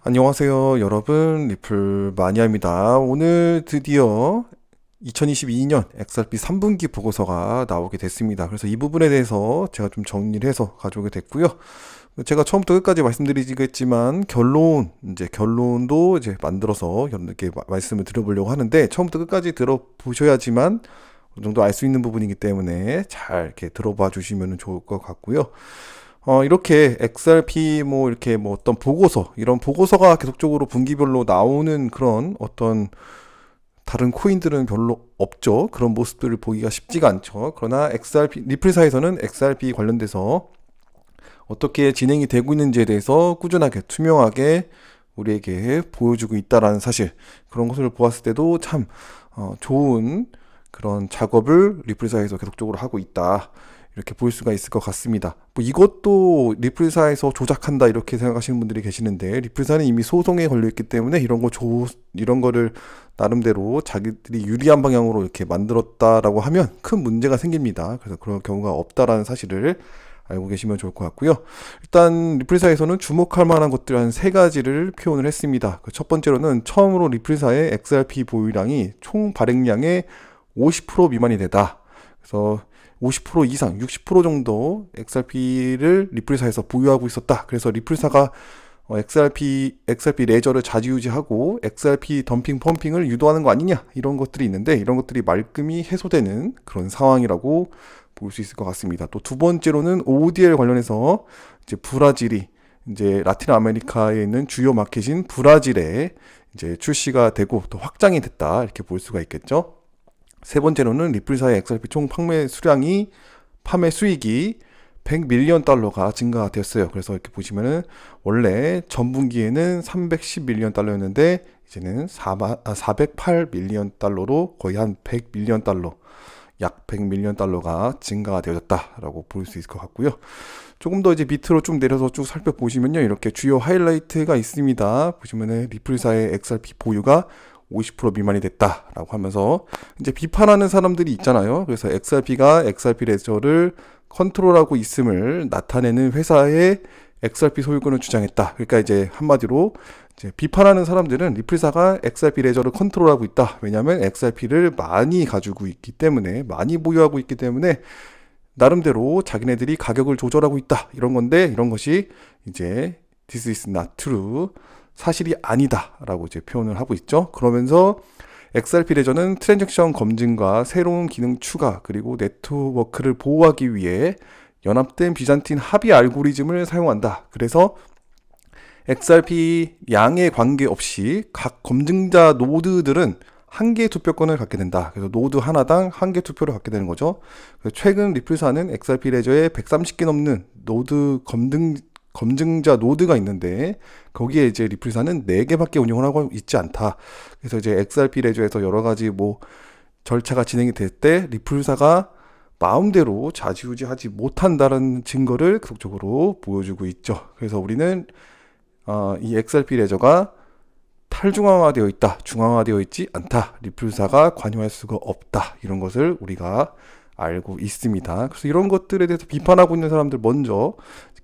안녕하세요, 여러분. 리플 마니아입니다. 오늘 드디어 2022년 XRP 3분기 보고서가 나오게 됐습니다. 그래서 이 부분에 대해서 제가 좀 정리를 해서 가져오게 됐고요. 제가 처음부터 끝까지 말씀드리겠지만 결론도 이제 만들어서 여러분께 말씀을 드려보려고 하는데, 처음부터 끝까지 들어보셔야지만 어느 정도 알 수 있는 부분이기 때문에 잘 이렇게 들어봐 주시면 좋을 것 같고요. 이렇게 XRP 이렇게 어떤 보고서, 이런 보고서가 계속적으로 분기별로 나오는 그런 어떤 다른 코인들은 별로 없죠. 그런 모습들을 보기가 쉽지가 않죠. 그러나 리플사에서는 XRP 관련돼서 어떻게 진행이 되고 있는지에 대해서 꾸준하게 투명하게 우리에게 보여주고 있다라는 사실, 그런 것을 보았을 때도 참 좋은 그런 작업을 리플사에서 계속적으로 하고 있다, 이렇게 볼 수가 있을 것 같습니다. 이것도 리플사에서 조작한다 이렇게 생각하시는 분들이 계시는데, 리플사는 이미 소송에 걸려 있기 때문에 이런 거를 나름대로 자기들이 유리한 방향으로 이렇게 만들었다라고 하면 큰 문제가 생깁니다. 그래서 그런 경우가 없다라는 사실을 알고 계시면 좋을 것 같고요. 일단 리플사에서는 주목할 만한 것들 한 세 가지를 표현을 했습니다. 첫 번째로는 처음으로 리플사의 XRP 보유량이 총 발행량의 50% 미만이 되다. 그래서 50% 이상, 60% 정도 XRP를 리플사에서 보유하고 있었다. 그래서 리플사가 XRP 레저를 좌지우지하고 XRP 덤핑 펌핑을 유도하는 거 아니냐, 이런 것들이 있는데, 이런 것들이 말끔히 해소되는 그런 상황이라고 볼 수 있을 것 같습니다. 또 두 번째로는 ODL 관련해서 이제 라틴 아메리카에 있는 주요 마켓인 브라질에 이제 출시가 되고 또 확장이 됐다, 이렇게 볼 수가 있겠죠. 세 번째로는 리플사의 XRP 총 판매 수익이 100밀리언 달러가 증가가 되었어요. 그래서 이렇게 보시면은 원래 전분기에는 310밀리언 달러였는데 이제는 408밀리언 달러로 거의 한 100밀리언 달러, 약 100밀리언 달러가 증가가 되어졌다라고 볼 수 있을 것 같고요. 조금 더 이제 밑으로 쭉 내려서 쭉 살펴보시면요, 이렇게 주요 하이라이트가 있습니다. 보시면은 리플사의 XRP 보유가 50% 미만이 됐다라고 하면서 이제 비판하는 사람들이 있잖아요. 그래서 XRP 레저를 컨트롤하고 있음을 나타내는 회사의 XRP 소유권을 주장했다. 그러니까 이제 한마디로 이제 비판하는 사람들은 리플사가 XRP 레저를 컨트롤하고 있다. 왜냐하면 XRP를 많이 가지고 있기 때문에, 많이 보유하고 있기 때문에 나름대로 자기네들이 가격을 조절하고 있다, 이런 건데, 이런 것이 이제 This is not true, 사실이 아니다라고 이제 표현을 하고 있죠. 그러면서 XRP 레저는 트랜잭션 검증과 새로운 기능 추가, 그리고 네트워크를 보호하기 위해 연합된 비잔틴 합의 알고리즘을 사용한다. 그래서 XRP 양에 관계없이 각 검증자 노드들은 한 개의 투표권을 갖게 된다. 그래서 노드 하나당 한 개 투표를 갖게 되는 거죠. 최근 리플사는 XRP 레저에 130개 넘는 검증자 노드가 있는데, 거기에 이제 리플사는 4개밖에 운영을 하고 있지 않다. 그래서 이제 XRP 레저에서 여러 가지 절차가 진행이 될 때 리플사가 마음대로 좌지우지하지 못한다는 증거를 계속적으로 보여주고 있죠. 그래서 우리는 이 XRP 레저가 탈중앙화되어 있다, 중앙화되어 있지 않다, 리플사가 관여할 수가 없다, 이런 것을 우리가 알고 있습니다. 그래서 이런 것들에 대해서 비판하고 있는 사람들, 먼저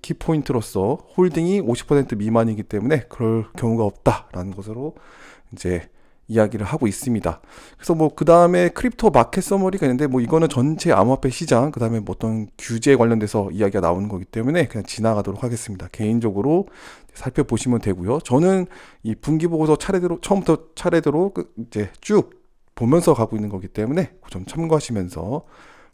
키포인트로서 홀딩이 50% 미만이기 때문에 그럴 경우가 없다라는 것으로 이제 이야기를 하고 있습니다. 그래서 그 다음에 크립토 마켓 서머리가 있는데, 이거는 전체 암호화폐 시장, 그 다음에 어떤 규제 관련돼서 이야기가 나오는 거기 때문에 그냥 지나가도록 하겠습니다. 개인적으로 살펴보시면 되고요. 저는 이 분기 보고서 처음부터 차례대로 이제 쭉 보면서 가고 있는 거기 때문에 그 점 참고하시면서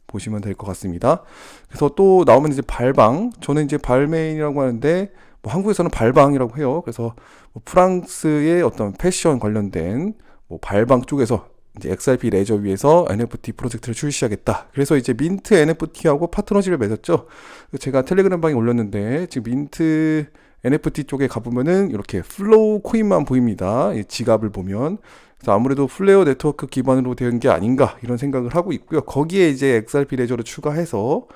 보시면 될 것 같습니다. 그래서 또 나오면 이제 발방, 저는 이제 발메인이라고 하는데 한국에서는 발방이라고 해요. 그래서 프랑스의 어떤 패션 관련된 발방 쪽에서 이제 XRP 레저 위에서 NFT 프로젝트를 출시하겠다. 그래서 이제 민트 NFT하고 파트너십을 맺었죠. 제가 텔레그램 방에 올렸는데, 지금 민트 NFT 쪽에 가보면은 이렇게 플로우 코인만 보입니다. 이 지갑을 보면. 그래서 아무래도 플레어 네트워크 기반으로 된 게 아닌가, 이런 생각을 하고 있고요. 거기에 이제 XRP 레저를 추가해서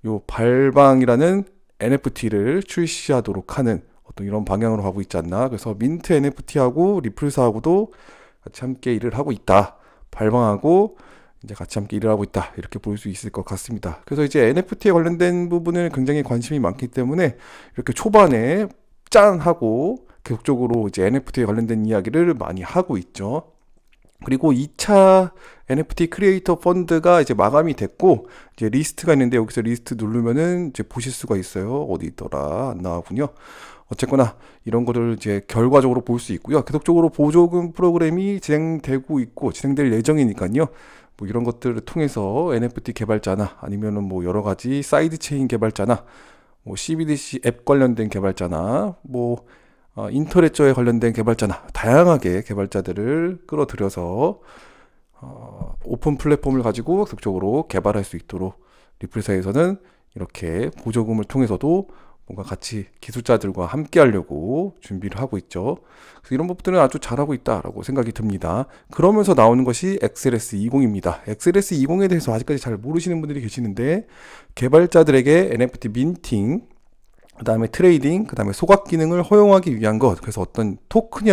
요 발방이라는 NFT를 출시하도록 하는 어떤 이런 방향으로 가고 있지 않나. 그래서 민트 NFT하고 리플사하고도 같이 함께 일을 하고 있다, 발방하고 이제 같이 함께 일을 하고 있다, 이렇게 볼 수 있을 것 같습니다. 그래서 이제 NFT에 관련된 부분을 굉장히 관심이 많기 때문에 이렇게 초반에 짠 하고 계속적으로 이제 NFT에 관련된 이야기를 많이 하고 있죠. 그리고 2차 NFT 크리에이터 펀드가 이제 마감이 됐고, 이제 리스트가 있는데 여기서 리스트 누르면은 이제 보실 수가 있어요. 어디 있더라? 안 나와군요. 어쨌거나 이런 거를 이제 결과적으로 볼 수 있고요. 계속적으로 보조금 프로그램이 진행되고 있고 진행될 예정이니까요. 뭐 이런 것들을 통해서 NFT 개발자나 아니면은 뭐 여러 가지 사이드 체인 개발자나 뭐 CBDC 앱 관련된 개발자나 뭐 인터넷저에 관련된 개발자나 다양하게 개발자들을 끌어들여서 오픈 플랫폼을 가지고 계속적으로 개발할 수 있도록 리플사에서는 이렇게 보조금을 통해서도 뭔가 같이 기술자들과 함께 하려고 준비를 하고 있죠. 그래서 이런 부분들은 아주 잘하고 있다라고 생각이 듭니다. 그러면서 나오는 것이 XLS20입니다. XLS20에 대해서 아직까지 잘 모르시는 분들이 계시는데, 개발자들에게 NFT 민팅, 그 다음에 트레이딩, 그 다음에 소각 기능을 허용하기 위한 것. 그래서 어떤 토큰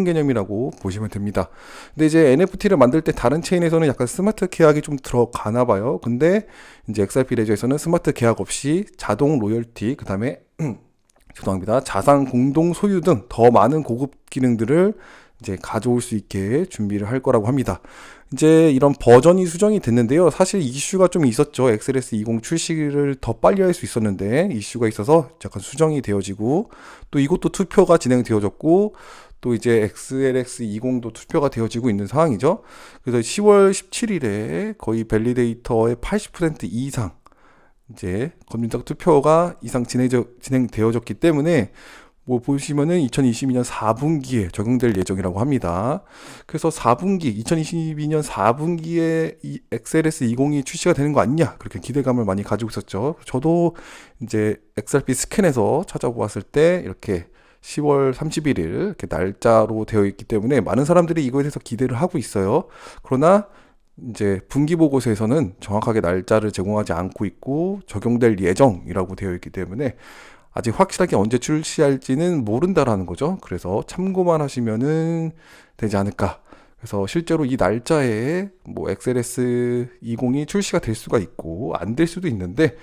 개념이라고 보시면 됩니다. 근데 이제 NFT를 만들 때 다른 체인에서는 약간 스마트 계약이 좀 들어가나 봐요. 근데 이제 XRP 레저에서는 스마트 계약 없이 자동 로열티, 그 다음에 죄송합니다. 자산 공동 소유 등 더 많은 고급 기능들을 이제 가져올 수 있게 준비를 할 거라고 합니다. 이제 이런 버전이 수정이 됐는데요. 사실 이슈가 좀 있었죠. XLS20 출시를 더 빨리 할 수 있었는데 이슈가 있어서 약간 수정이 되어지고, 또 이것도 투표가 진행되어졌고, 또 이제 XLS20도 투표가 되어지고 있는 상황이죠. 그래서 10월 17일에 거의 밸리데이터의 80% 이상 이제 검증자 투표가 이상 진행되어졌기 때문에 뭐 보시면은 2022년 4분기에 적용될 예정이라고 합니다. 그래서 2022년 4분기에 이 XLS20이 출시가 되는 거 아니냐, 그렇게 기대감을 많이 가지고 있었죠. 저도 이제 XRP 스캔에서 찾아보았을 때 이렇게 10월 31일 이렇게 날짜로 되어 있기 때문에 많은 사람들이 이거에 대해서 기대를 하고 있어요. 그러나 이제 분기 보고서에서는 정확하게 날짜를 제공하지 않고 있고 적용될 예정이라고 되어 있기 때문에 아직 확실하게 언제 출시할지는 모른다라는 거죠. 그래서 참고만 하시면은 되지 않을까. 그래서 실제로 이 날짜에 뭐 XLS20이 출시가 될 수가 있고 안 될 수도 있는데,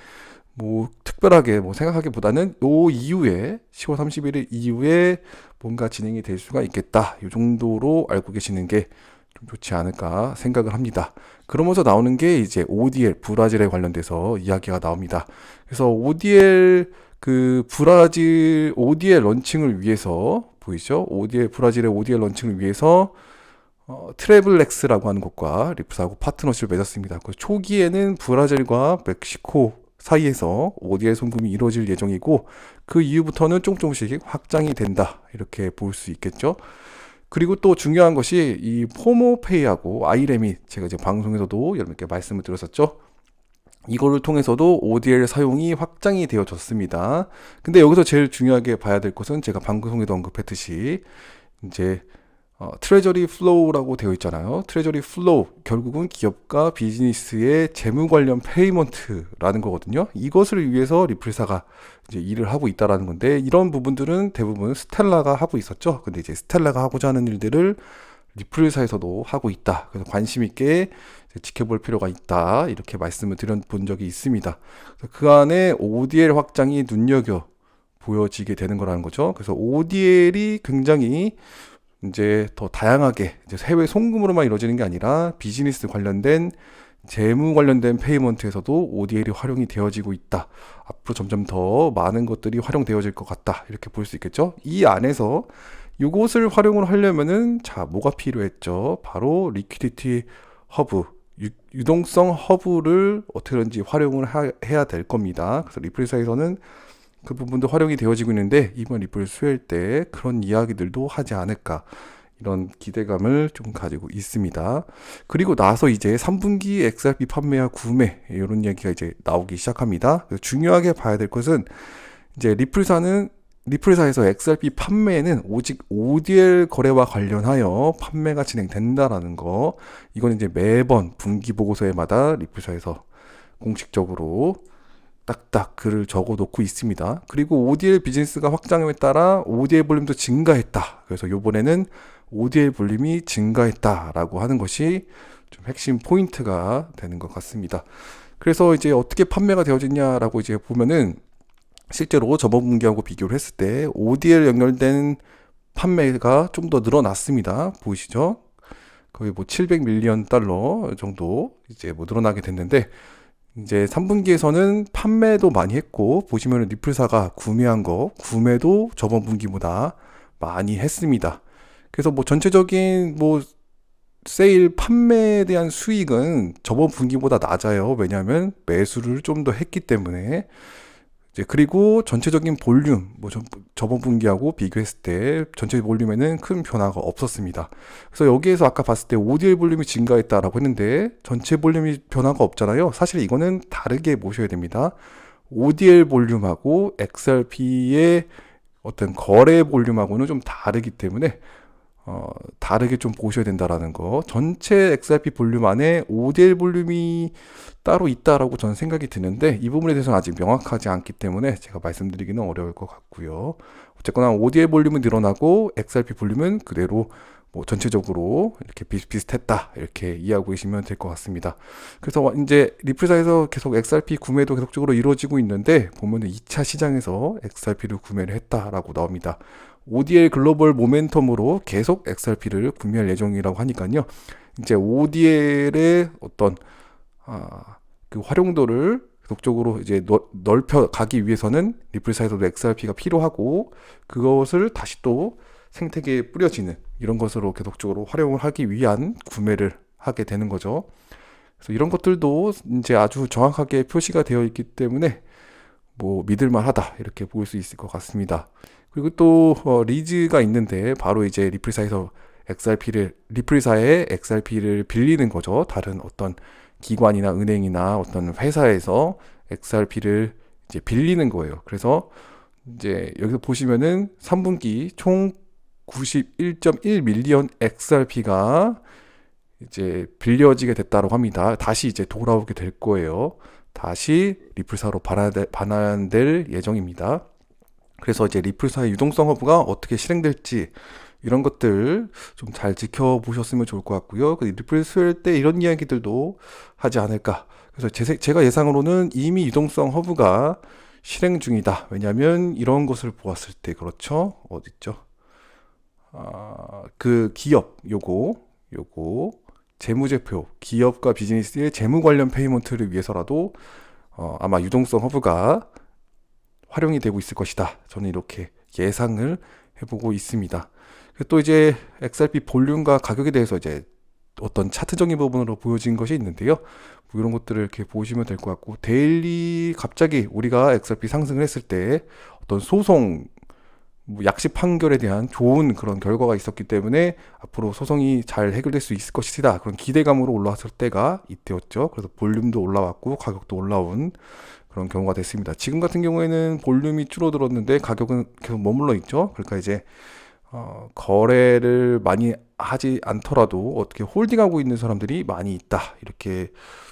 뭐 특별하게 뭐 생각하기보다는 요 이후에 10월 31일 이후에 뭔가 진행이 될 수가 있겠다, 이 정도로 알고 계시는 게 좀 좋지 않을까 생각을 합니다. 그러면서 나오는 게 이제 ODL, 브라질에 관련돼서 이야기가 나옵니다. 그래서 ODL 브라질 ODL 런칭을 위해서 보이죠? 브라질의 ODL 런칭을 위해서 트래블렉스라고 하는 곳과 리플사하고 파트너십을 맺었습니다. 그 초기에는 브라질과 멕시코 사이에서 ODL 송금이 이루어질 예정이고, 그 이후부터는 조금씩 확장이 된다, 이렇게 볼 수 있겠죠. 그리고 또 중요한 것이 이 포모페이하고 아이레밋, 제가 이제 방송에서도 여러분께 말씀을 드렸었죠. 이거를 통해서도 ODL 사용이 확장이 되어졌습니다. 근데 여기서 제일 중요하게 봐야 될 것은 제가 방송에도 언급했듯이 이제 트레저리 플로우라고 되어 있잖아요. 트레저리 플로우, 결국은 기업과 비즈니스의 재무 관련 페이먼트라는 거거든요. 이것을 위해서 리플사가 이제 일을 하고 있다라는 건데, 이런 부분들은 대부분 스텔라가 하고 있었죠. 근데 이제 스텔라가 하고자 하는 일들을 리플사에서도 하고 있다. 그래서 관심 있게 지켜볼 필요가 있다, 이렇게 말씀을 드려본 적이 있습니다. 그 안에 ODL 확장이 눈여겨 보여지게 되는 거라는 거죠. 그래서 ODL이 굉장히 이제 더 다양하게 이제 해외 송금으로만 이루어지는 게 아니라 비즈니스 관련된 재무 관련된 페이먼트에서도 ODL이 활용이 되어지고 있다. 앞으로 점점 더 많은 것들이 활용되어질 것 같다, 이렇게 볼 수 있겠죠. 이 안에서 이것을 활용을 하려면은 뭐가 필요했죠? 바로 리퀴디티 허브, 유동성 허브를 어떻게든지 활용을 해야 될 겁니다. 그래서 리플사에서는 그 부분도 활용이 되어지고 있는데, 이번 리플 수요일 때 그런 이야기들도 하지 않을까, 이런 기대감을 좀 가지고 있습니다. 그리고 나서 이제 3분기 XRP 판매와 구매, 이런 얘기가 이제 나오기 시작합니다. 중요하게 봐야 될 것은 이제 리플사에서 XRP 판매는 오직 ODL 거래와 관련하여 판매가 진행된다라는 거, 이건 이제 매번 분기 보고서에마다 리플사에서 공식적으로 딱딱 글을 적어 놓고 있습니다. 그리고 ODL 비즈니스가 확장함에 따라 ODL 볼륨도 증가했다. 그래서 이번에는 ODL 볼륨이 증가했다라고 하는 것이 좀 핵심 포인트가 되는 것 같습니다. 그래서 이제 어떻게 판매가 되어졌냐라고 이제 보면은, 실제로 저번 분기하고 비교를 했을 때 ODL 연결된 판매가 좀 더 늘어났습니다. 보이시죠? 거의 뭐 700밀리언 달러 정도 이제 뭐 늘어나게 됐는데, 이제 3분기에서는 판매도 많이 했고, 보시면은 리플사가 구매한 거 구매도 저번 분기보다 많이 했습니다. 그래서 뭐 전체적인 뭐 세일 판매에 대한 수익은 저번 분기보다 낮아요. 왜냐하면 매수를 좀 더 했기 때문에. 이제 그리고 전체적인 볼륨, 뭐 저번 분기하고 비교했을 때 전체 볼륨에는 큰 변화가 없었습니다. 그래서 여기에서 아까 봤을 때 ODL 볼륨이 증가했다라고 했는데 전체 볼륨이 변화가 없잖아요. 사실 이거는 다르게 보셔야 됩니다. ODL 볼륨하고 XRP의 어떤 거래 볼륨하고는 좀 다르기 때문에 다르게 좀 보셔야 된다라는 거. 전체 XRP 볼륨 안에 ODL 볼륨이 따로 있다라고 저는 생각이 드는데, 이 부분에 대해서는 아직 명확하지 않기 때문에 제가 말씀드리기는 어려울 것 같고요. 어쨌거나 ODL 볼륨은 늘어나고 XRP 볼륨은 그대로 뭐 전체적으로 이렇게 비슷비슷했다, 이렇게 이해하고 계시면 될 것 같습니다. 그래서 이제 리플사에서 계속 XRP 구매도 계속적으로 이루어지고 있는데, 보면은 2차 시장에서 XRP를 구매를 했다라고 나옵니다. ODL 글로벌 모멘텀으로 계속 XRP를 구매할 예정이라고 하니까요. 이제 ODL의 어떤 그 활용도를 계속적으로 이제 넓혀 가기 위해서는 리플사에서도 XRP가 필요하고, 그것을 다시 또 생태계에 뿌려지는 이런 것으로 계속적으로 활용을 하기 위한 구매를 하게 되는 거죠. 그래서 이런 것들도 이제 아주 정확하게 표시가 되어 있기 때문에 뭐 믿을만하다, 이렇게 볼 수 있을 것 같습니다. 그리고 또 리즈가 있는데, 바로 이제 리플사의 XRP를 빌리는 거죠. 다른 어떤 기관이나 은행이나 어떤 회사에서 XRP를 이제 빌리는 거예요. 그래서 이제 여기서 보시면은 3분기 총 91.1 밀리언 XRP가 이제 빌려지게 됐다고 합니다. 다시 이제 돌아오게 될 거예요. 다시 리플사로 반환될 예정입니다. 그래서 이제 리플사의 유동성 허브가 어떻게 실행될지, 이런 것들 좀 잘 지켜보셨으면 좋을 것 같고요. 리플 수요일 때 이런 이야기들도 하지 않을까. 그래서 제가 예상으로는 이미 유동성 허브가 실행 중이다. 왜냐하면 이런 것을 보았을 때, 그렇죠? 어딨죠? 그 기업, 요거 재무제표, 기업과 비즈니스의 재무 관련 페이먼트를 위해서라도 아마 유동성 허브가 활용이 되고 있을 것이다. 저는 이렇게 예상을 해보고 있습니다. 또 이제 XRP 볼륨과 가격에 대해서 이제 어떤 차트적인 부분으로 보여진 것이 있는데요. 뭐 이런 것들을 이렇게 보시면 될 것 같고, 데일리 갑자기 우리가 XRP 상승을 했을 때 어떤 소송, 뭐 약식 판결에 대한 좋은 그런 결과가 있었기 때문에 앞으로 소송이 잘 해결될 수 있을 것이다, 그런 기대감으로 올라왔을 때가 이때였죠. 그래서 볼륨도 올라왔고 가격도 올라온 그런 경우가 됐습니다. 지금 같은 경우에는 볼륨이 줄어들었는데 가격은 계속 머물러 있죠. 그러니까 이제 거래를 많이 하지 않더라도 어떻게 홀딩하고 있는 사람들이 많이 있다, 이렇게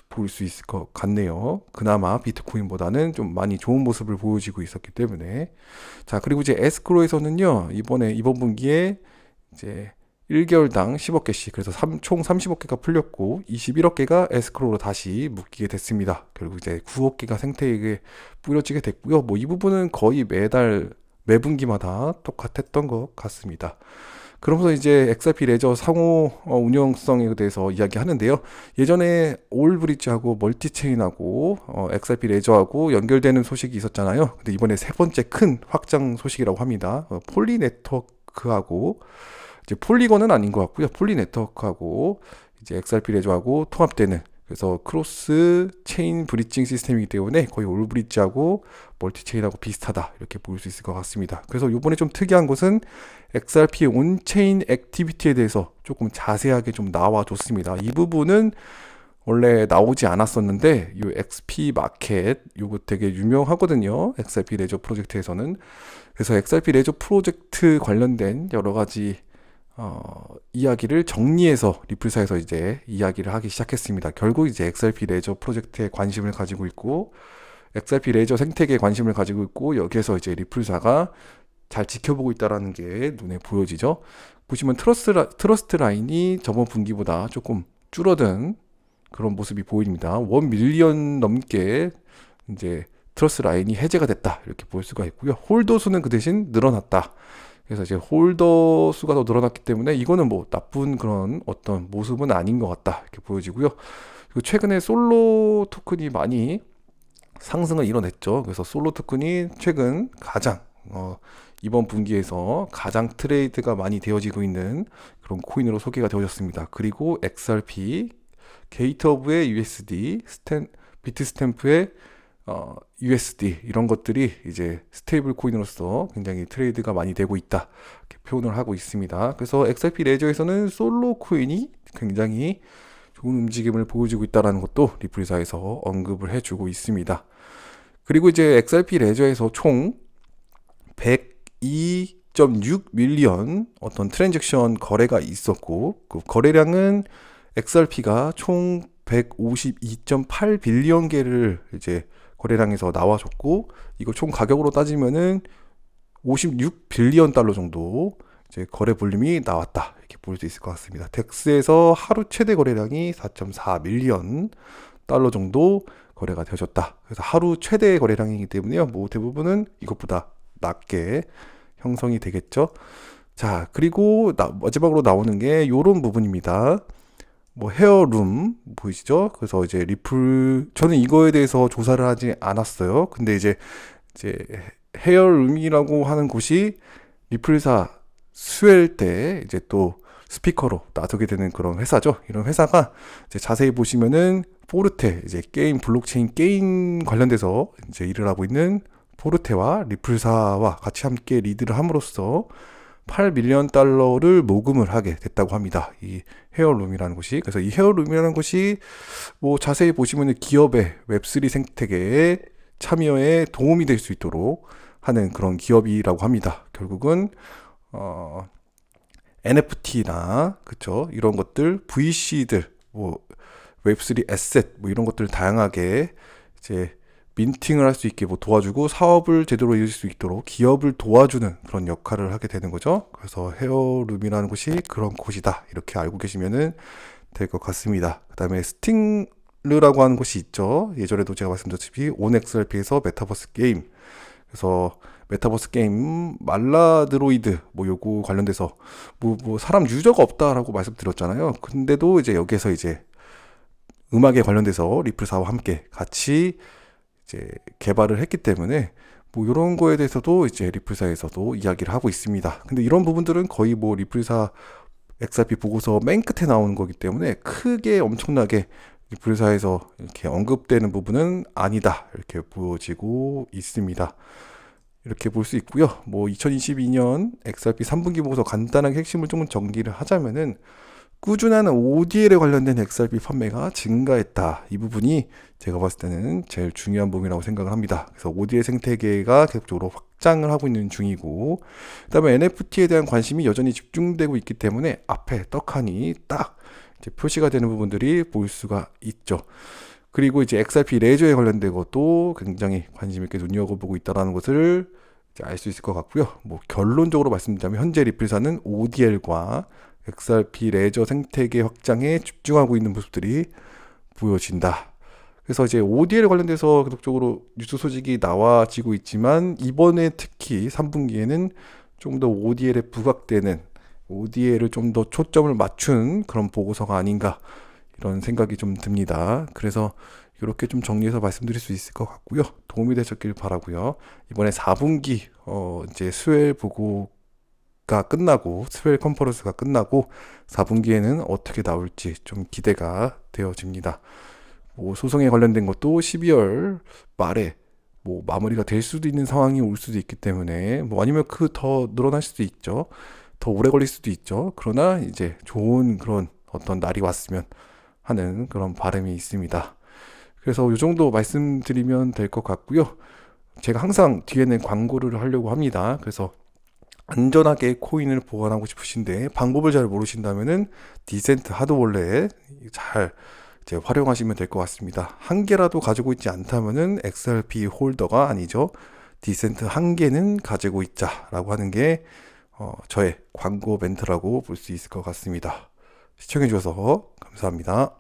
볼 수 있을 것 같네요. 그나마 비트코인보다는 좀 많이 좋은 모습을 보여주고 있었기 때문에. 자, 그리고 이제 에스크로에서는요, 이번 분기에 이제 1개월당 10억 개씩, 그래서 총 30억 개가 풀렸고 21억 개가 에스크로로 다시 묶이게 됐습니다. 결국 이제 9억 개가 생태계에 뿌려지게 됐고요. 뭐 이 부분은 거의 매분기마다 똑같았던 것 같습니다. 그러면서 이제 XRP 레저 상호 운영성에 대해서 이야기하는데요. 예전에 올브릿지하고 멀티체인하고 XRP 레저하고 연결되는 소식이 있었잖아요. 근데 이번에 세 번째 큰 확장 소식이라고 합니다. 폴리 네트워크하고, 이제 폴리건은 아닌 것 같고요. 폴리 네트워크하고 이제 XRP 레저하고 통합되는, 그래서 크로스 체인 브리징 시스템이기 때문에 거의 올브릿지하고 멀티체인하고 비슷하다, 이렇게 볼 수 있을 것 같습니다. 그래서 이번에 좀 특이한 것은 XRP 온체인 액티비티에 대해서 조금 자세하게 좀 나와줬습니다. 이 부분은 원래 나오지 않았었는데, 이 XP 마켓 요거 되게 유명하거든요. XRP 레저 프로젝트에서는. 그래서 XRP 레저 프로젝트 관련된 여러 가지 이야기를 정리해서 리플사에서 이제 이야기를 하기 시작했습니다. 결국 이제 XRP 레저 프로젝트에 관심을 가지고 있고, XRP 레저 생태계에 관심을 가지고 있고, 여기에서 이제 리플사가 잘 지켜보고 있다는 게 눈에 보여지죠. 보시면 트러스트 라인이 저번 분기보다 조금 줄어든 그런 모습이 보입니다. 1 밀리언 넘게 이제 트러스트 라인이 해제가 됐다, 이렇게 볼 수가 있고요. 홀더 수는 그 대신 늘어났다. 그래서 이제 홀더 수가 더 늘어났기 때문에 이거는 뭐 나쁜 그런 어떤 모습은 아닌 것 같다 이렇게 보여지고요. 그리고 최근에 솔로 토큰이 많이 상승을 이뤄냈죠. 그래서 솔로 토큰이 최근 가장 이번 분기에서 가장 트레이드가 많이 되어지고 있는 그런 코인으로 소개가 되어졌습니다. 그리고 XRP, 게이트허브의 USD, 비트 스탬프의 USD 이런 것들이 이제 스테이블 코인으로서 굉장히 트레이드가 많이 되고 있다 이렇게 표현을 하고 있습니다. 그래서 XRP 레저에서는 솔로 코인이 굉장히 좋은 움직임을 보여주고 있다는 것도 리플사에서 언급을 해주고 있습니다. 그리고 이제 XRP 레저에서 총 102.6 밀리언 어떤 트랜잭션 거래가 있었고 그 거래량은 XRP가 총 152.8 빌리언 개를 이제 거래량에서 나와줬고 이거 총 가격으로 따지면은 56 빌리언 달러 정도 이제 거래 볼륨이 나왔다 이렇게 볼 수 있을 것 같습니다. 덱스에서 하루 최대 거래량이 4.4 밀리언 달러 정도 거래가 되어졌다. 그래서 하루 최대 거래량이기 때문에요. 뭐 대부분은 이것보다 낮게 형성이 되겠죠. 자, 그리고 마지막으로 나오는 게 요런 부분입니다. 뭐 헤어룸 보이시죠? 그래서 이제 리플 저는 이거에 대해서 조사를 하지 않았어요. 근데 이제 헤어룸이라고 하는 곳이 리플사 스웰 때 이제 또 스피커로 놔두게 되는 그런 회사죠. 이런 회사가 이제 자세히 보시면은 포르테 이제 게임 블록체인 게임 관련돼서 이제 일을 하고 있는 포르테와 리플사와 같이 함께 리드를 함으로써 8밀리언 달러를 모금을 하게 됐다고 합니다. 이 헤어룸이라는 곳이. 그래서 이 헤어룸이라는 곳이 뭐 자세히 보시면 기업의 웹3 생태계에 참여에 도움이 될 수 있도록 하는 그런 기업이라고 합니다. 결국은 NFT나 그쵸 이런 것들 VC들 뭐 웹3 에셋 뭐 이런 것들 다양하게 이제 민팅을 할 수 있게 뭐 도와주고 사업을 제대로 이룰 수 있도록 기업을 도와주는 그런 역할을 하게 되는 거죠. 그래서 헤어룸이라는 곳이 그런 곳이다. 이렇게 알고 계시면은 될 것 같습니다. 그 다음에 스팅르라고 하는 곳이 있죠. 예전에도 제가 말씀드렸다시피 온XRP에서 메타버스 게임. 그래서 메타버스 게임 말라드로이드 뭐 요거 관련돼서 뭐 사람 유저가 없다라고 말씀드렸잖아요. 근데도 이제 여기에서 이제 음악에 관련돼서 리플사와 함께 같이 이제 개발을 했기 때문에 뭐 이런 거에 대해서도 이제 리플사에서도 이야기를 하고 있습니다. 근데 이런 부분들은 거의 뭐 리플사 XRP 보고서 맨 끝에 나오는 거기 때문에 크게 엄청나게 리플사에서 이렇게 언급되는 부분은 아니다 이렇게 보여지고 있습니다. 이렇게 볼 수 있고요. 뭐 2022년 XRP 3분기 보고서 간단하게 핵심을 좀 정리를 하자면은 꾸준한 ODL에 관련된 XRP 판매가 증가했다. 이 부분이 제가 봤을 때는 제일 중요한 부분이라고 생각을 합니다. 그래서 ODL 생태계가 계속적으로 확장을 하고 있는 중이고, 그 다음에 NFT에 대한 관심이 여전히 집중되고 있기 때문에 앞에 떡하니 딱 이제 표시가 되는 부분들이 보일 수가 있죠. 그리고 이제 XRP 레저에 관련된 것도 굉장히 관심 있게 눈여겨보고 있다는 것을 알 수 있을 것 같고요. 뭐 결론적으로 말씀드리자면 현재 리플사는 ODL과 XRP 레저 생태계 확장에 집중하고 있는 모습들이 보여진다. 그래서 이제 ODL 관련돼서 계속적으로 뉴스 소식이 나와지고 있지만 이번에 특히 3분기에는 좀 더 ODL에 부각되는 ODL을 좀 더 초점을 맞춘 그런 보고서가 아닌가 이런 생각이 좀 듭니다. 그래서 이렇게 좀 정리해서 말씀드릴 수 있을 것 같고요. 도움이 되셨길 바라고요. 이번에 4분기 이제 스웰 보고가 끝나고 스웰 컨퍼런스가 끝나고 4분기에는 어떻게 나올지 좀 기대가 되어집니다. 뭐 소송에 관련된 것도 12월 말에 뭐 마무리가 될 수도 있는 상황이 올 수도 있기 때문에 뭐 아니면 그 더 늘어날 수도 있죠. 더 오래 걸릴 수도 있죠. 그러나 이제 좋은 그런 어떤 날이 왔으면 하는 그런 바람이 있습니다. 그래서 이 정도 말씀드리면 될 것 같고요. 제가 항상 뒤에는 광고를 하려고 합니다. 그래서 안전하게 코인을 보관하고 싶으신데 방법을 잘 모르신다면은 디센트 하드월렛 잘 이제 활용하시면 될 것 같습니다. 한 개라도 가지고 있지 않다면은 XRP 홀더가 아니죠. 디센트 한 개는 가지고 있자라고 하는 게 저의 광고 멘트라고 볼 수 있을 것 같습니다. 시청해 주셔서 감사합니다.